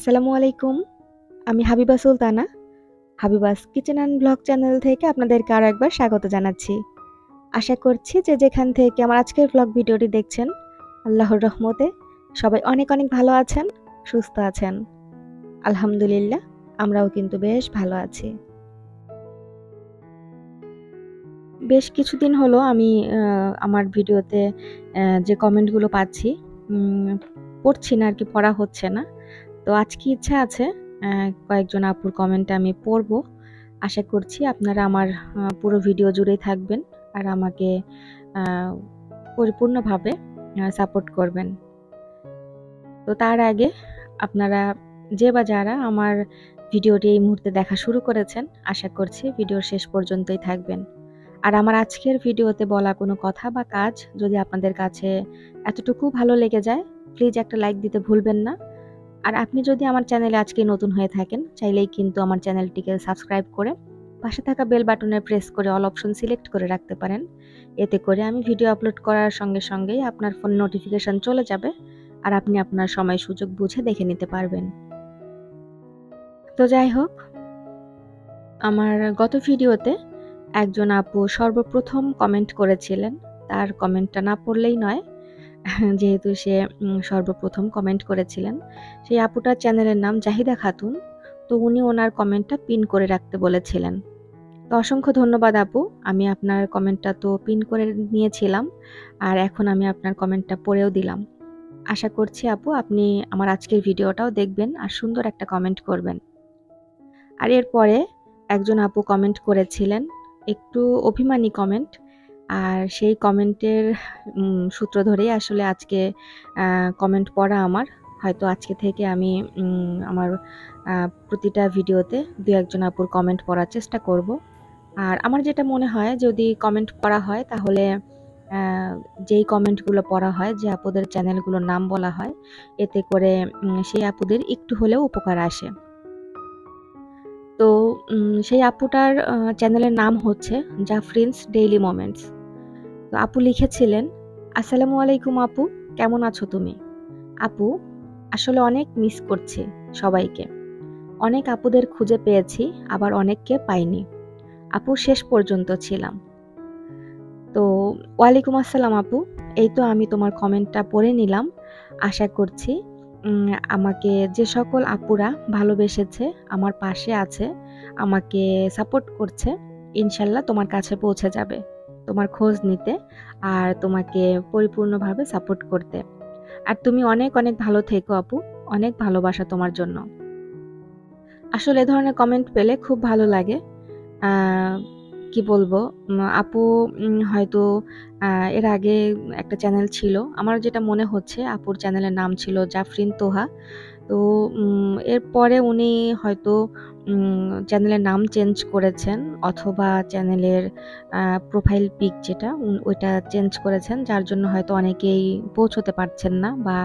আসসালামু আলাইকুম। আমি Habiba Sultana. Habiba's kitchen and blog channel থেকে আপনাদেরকে আরো একবার স্বাগত জানাচ্ছি। আশা করছি যে যেখান থেকে আমার আজকের ব্লগ ভিডিওটি দেখছেন, আল্লাহর রহমতে সবাই অনেক অনেক ভালো আছেন, সুস্থ আছেন। আলহামদুলিল্লাহ, আমরাও কিন্তু বেশ ভালো আছি। বেশ কিছুদিন হলো আমি আমার ভিডিওতে যে কমেন্টগুলো পাচ্ছি, পড়ছি না আরকি, পড়া হচ্ছে না। তো আজকে ইচ্ছা আছে কয়েকজন আপুর কমেন্ট আমি পড়ব। আশা করছি আপনারা আমার পুরো ভিডিও জুড়েই থাকবেন আর আমাকে আ পরিপূর্ণভাবে সাপোর্ট করবেন। তো তার আগে আপনারা যে বা যারা আমার ভিডিওটি এই মুহূর্তে দেখা শুরু করেছেন, আশা করছি ভিডিওর শেষ পর্যন্তই থাকবেন। আর আমার আজকের ভিডিওতে বলা কোনো কথা বা কাজ যদি আপনাদের কাছে এতটুকু ভালো লেগে যায়, প্লিজ একটা লাইক দিতে ভুলবেন না। আর আপনি যদি আমার চ্যানেলে আজকে নতুন হয়ে থাকেন, চাইলেই কিন্তু আমার চ্যানেলটিকে সাবস্ক্রাইব করে পাশে থাকা বেল বাটনে প্রেস করে অল অপশন সিলেক্ট করে রাখতে পারেন। এতে করে আমি ভিডিও আপলোড করার সঙ্গে সঙ্গেই আপনার ফোনে নোটিফিকেশন চলে যাবে আর আপনি আপনার সময় সুযোগ বুঝে দেখে নিতে পারবেন। তো যাই হোক, আমার গত ভিডিওতে একজন আপু সর্বপ্রথম কমেন্ট করেছিলেন। তার কমেন্টটা না পড়লেই নয়, যেহেতু সে সর্বপ্রথম কমেন্ট করেছিলেন। সেই আপুটার চ্যানেলের নাম জাহিদা খাতুন। তো উনি ওনার কমেন্টটা পিন করে রাখতে বলেছিলেন। তো অসংখ্য ধন্যবাদ আপু। আমি আপনার কমেন্টটা তো পিন করে নিয়েছিলাম। আর এখন আমি আপনার কমেন্টটা পড়েও দিলাম। আশা করছি আপু আপনি আমার আজকের ভিডিওটাও দেখবেন আর সুন্দর একটা কমেন্ট করবেন। আর এরপরে একজন আপু কমেন্ট করেছিলেন, একটু অভিমানী কমেন্ট। আর সেই কমেন্টের সূত্র ধরেই আসলে আজকে কমেন্ট পড়া আমার। হয়তো আজকে থেকে আমি আমার প্রতিটা ভিডিওতে ২-১ জন আপুর কমেন্ট পড়ার চেষ্টা করব। আর আমার যেটা মনে হয়, যদি কমেন্ট পড়া হয় তাহলে যেই কমেন্টগুলো পড়া হয়, যে আপুদের চ্যানেলগুলোর নাম বলা হয়, এতে করে সেই আপুদের একটু হলেও উপকার আসে। তো সেই আপুটার চ্যানেলের নাম হচ্ছে জাফরিনস ডেইলি মোমেন্টস। তো আপু লিখেছিলেন, আসসালামু আলাইকুম আপু, কেমন আছো তুমি? আপু, আসলে অনেক মিস করছি সবাইকে। অনেক আপুদের খুঁজে পেয়েছি, আবার অনেককে পাইনি। আপু শেষ পর্যন্ত ছিলাম। তো ওয়ালাইকুম আসসালাম আপু। এই তো আমি তোমার কমেন্টটা পড়ে নিলাম। আশা করছি আমাকে যে সকল আপুরা ভালোবেসেছে, আমার পাশে আছে, আমাকে সাপোর্ট করছে, ইনশাল্লাহ তোমার কাছে পৌঁছে যাবে। তোমার খোঁজ নিতে আর তোমাকে পরিপূর্ণভাবে সাপোর্ট করতে। আর তুমি অনেক অনেক ভালো থেকো আপু। অনেক ভালোবাসা তোমার জন্য। আসলে এ ধরনের কমেন্ট পেলে খুব ভালো লাগে। আ কি বলবো? আপু হয়তো এর আগে একটা চ্যানেল ছিল। আমার যেটা মনে হচ্ছে আপুর চ্যানেলের নাম ছিল জাফরিন তোহা। তো এরপরে উনি হয়তো চ্যানেলের নাম চেঞ্জ করেছেন, অথবা চ্যানেলের প্রোফাইল পিক যেটা ওইটা চেঞ্জ করেছেন। যার জন্য হয়তো অনেকেই পৌঁছতে পারছেন না বা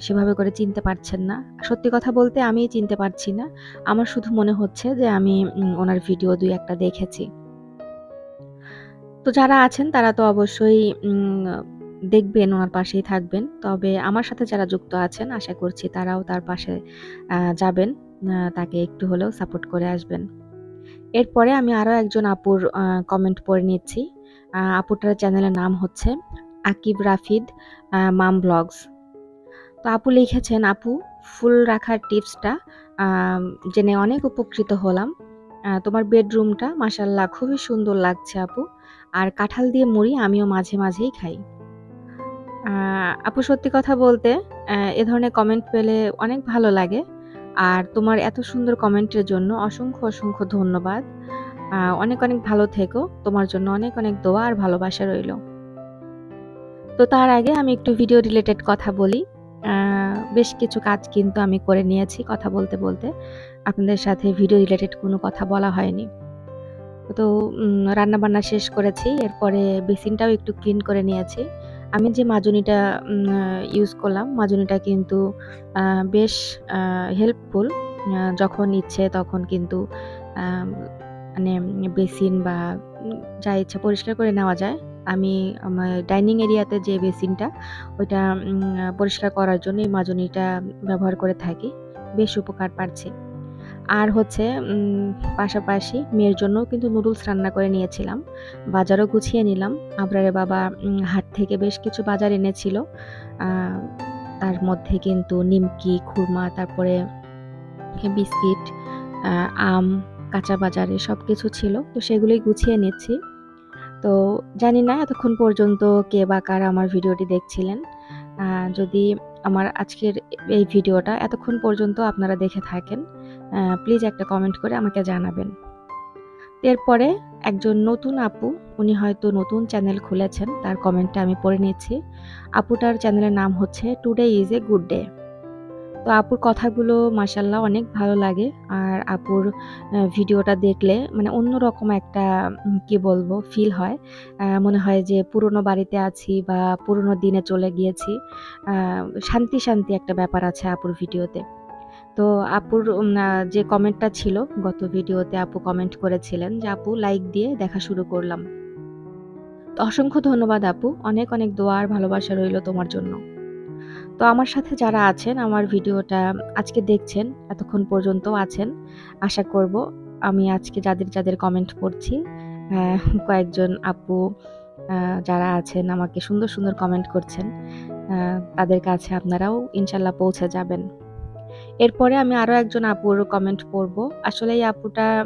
সেভাবে করে চিনতে পারছেন না। সত্যি কথা বলতে আমিই চিনতে পারছি না। আমার শুধু মনে হচ্ছে যে আমি ওনার ভিডিও ২-১ টা দেখেছি। তো যারা আছেন তারা তো অবশ্যই দেখবেন, ওনার পাশেই থাকবেন। তবে আমার সাথে যারা যুক্ত আছেন, আশা করছি তারাও তার পাশে যাবেন। তাকে একটু হলেও সাপোর্ট করে আসবেন। এরপরে আমি আরো একজন আপুর কমেন্ট পড়ে নিচ্ছি। আপুটার চ্যানেলের নাম হচ্ছে আকিব রাফিদ মাম ব্লগস। তো আপু লিখেছেন, আপু ফুল রাখার টিপসটা জেনে অনেক উপকৃত হলাম। তোমার বেডরুমটা মাশাআল্লাহ খুবই সুন্দর লাগছে আপু। আর কাঁঠাল দিয়ে মুড়ি আমিও মাঝে মাঝেই খাই। আপু সত্যি কথা বলতে এ ধরনের কমেন্ট পেলে অনেক ভালো লাগে। আর তোমার এত সুন্দর কমেন্টের জন্য অসংখ্য অসংখ্য ধন্যবাদ। অনেক অনেক ভালো থেকো। তোমার জন্য অনেক অনেক দোয়া আর ভালোবাসা রইলো। তো তার আগে আমি একটু ভিডিও রিলেটেড কথা বলি। আ বেশ কিছু কাজ কিন্তু আমি করে নিয়েছি কথা বলতে বলতে। আপনাদের সাথে ভিডিও রিলেটেড কোনো কথা বলা হয়নি। তো রান্নাবান্না শেষ করেছি। এরপরে বেসিনটাও একটু ক্লিন করে নিয়েছি। আমি যে মাজনিটা ইউজ করলাম, মাজনিটা কিন্তু আ বেশ আ হেল্পফুল। যখন ইচ্ছে তখন কিন্তু আ মানে বেসিন বা যা ইচ্ছা পরিষ্কার করে নেওয়া যায়। আমি আমার ডাইনিং এরিয়াতে যে বেসিনটা, ওইটা পরিষ্কার করার জন্য এই মাজনিটা ব্যবহার করে থাকি। বেশ উপকার পাচ্ছি। আর হচ্ছে পাশাপাশি মেয়ের জন্যও কিন্তু নুডলস রান্না করে নিয়েছিলাম। বাজারও গুছিয়ে নিলাম। আবরারের বাবা হাট থেকে বেশ কিছু বাজার এনেছিল। আ তার মধ্যে কিন্তু নিমকি, খুরমা, তারপরে বিস্কিট, আ আম, কাঁচা বাজারে সবকিছু ছিল। তো সেগুলোই গুছিয়ে নিচ্ছি। তো জানি না এতক্ষণ পর্যন্ত কে বা কারা আমার ভিডিওটি দেখছিলেন। যদি আমার আজকের এই ভিডিওটা এতক্ষণ পর্যন্ত আপনারা দেখে থাকেন, প্লিজ একটা কমেন্ট করে আমাকে জানাবেন। এরপরে একজন নতুন আপু, উনি হয়তো নতুন চ্যানেল খুলেছেন, তার কমেন্টটা আমি পড়ে নিচ্ছি। আপুটার চ্যানেলের নাম হচ্ছে today is a good day. তো আপুর কথাগুলো মাশাআল্লাহ অনেক ভালো লাগে। আর আপুর ভিডিওটা দেখলে মানে অন্যরকম একটা কি বলবো ফিল হয়। মনে হয় যে পুরনো বাড়িতে আছি বা পুরনো দিনে চলে গিয়েছি। আ শান্তি, শান্তি একটা ব্যাপার আছে আপুর ভিডিওতে। তো আপুর যে কমেন্টটা ছিল গত ভিডিওতে আপু কমেন্ট করেছিলেন যে, "আপু লাইক দিয়ে দেখা শুরু করলাম।" তো অসংখ্য ধন্যবাদ আপু। অনেক, অনেক দোয়া আর ভালোবাসা রইল তোমার জন্য। তো আমার সাথে যারা আছেন, আমার ভিডিওটা আজকে দেখছেন, এতক্ষণ পর্যন্ত আছেন, আশা করব আমি আজকে যাদের, যাদের কমেন্ট পড়ছি, অ্যা কয়েকজন আপু আ যারা আছেন আমাকে সুন্দর, সুন্দর কমেন্ট করছেন। আ তাদের কাছে আপনারাও ইনশাআল্লাহ পৌঁছে যাবেন। এরপরে আমি আরো একজন আপুর কমেন্ট পড়ব। আসলে এই আপুটা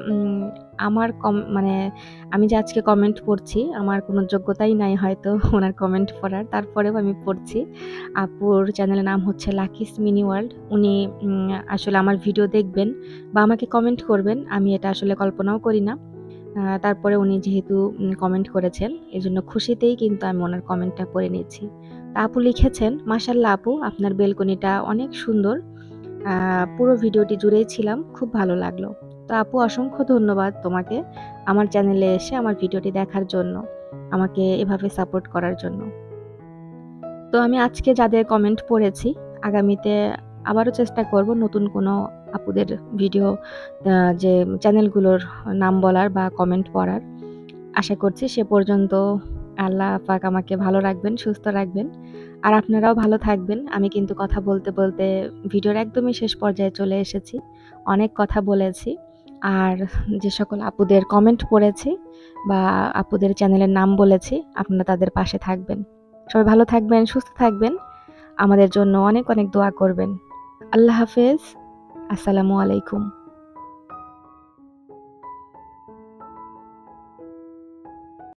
আমার মানে আমি যে আজকে কমেন্ট পড়ছি, আমার কোনো যোগ্যতাই নাই হয়তো ওনার কমেন্ট পড়ার। তারপরেও আমি পড়ছি। আপুর চ্যানেলের নাম হচ্ছে লাকিস মিনি ওয়ার্ল্ড। উনি আসলে আমার ভিডিও দেখবেন বা আমাকে কমেন্ট করবেন, আমি এটা আসলে কল্পনাও করি না। তারপরে উনি যেহেতু কমেন্ট করেছেন, এজন্য খুশিতেই কিন্তু আমি ওনার কমেন্টটা পড়ে নিচ্ছি। তা আপু লিখেছেন, "মাশাআল্লাহ আপু, আপনার বেলকনিটা অনেক সুন্দর। পুরো ভিডিওটি জুড়েই ছিলাম। খুব ভালো লাগলো।" তো আপু অসংখ্য ধন্যবাদ তোমাকে আমার চ্যানেলে এসে আমার ভিডিওটি দেখার জন্য, আমাকে এভাবে সাপোর্ট করার জন্য। তো আমি আজকে যাদের কমেন্ট পড়েছি, আগামীতে আবারও চেষ্টা করব নতুন কোনো আপুদের ভিডিও যে চ্যানেলগুলোর নাম বলার বা কমেন্ট পড়ার। আশা করছি সে পর্যন্ত আল্লাহ পাক আমাকে ভালো রাখবেন, সুস্থ রাখবেন। আর আপনারাও ভালো থাকবেন। আমি কিন্তু কথা বলতে, বলতে ভিডিওর একদমই শেষ পর্যায়ে চলে এসেছি। অনেক কথা বলেছি। আর যে সকল আপুদের কমেন্ট পড়েছি বা আপুদের চ্যানেলের নাম বলেছি, আপনারা তাদের পাশে থাকবেন। সবাই ভালো থাকবেন, সুস্থ থাকবেন। আমাদের জন্য অনেক, অনেক দোয়া করবেন। আল্লাহ হাফেজ। আসসালামু আলাইকুম।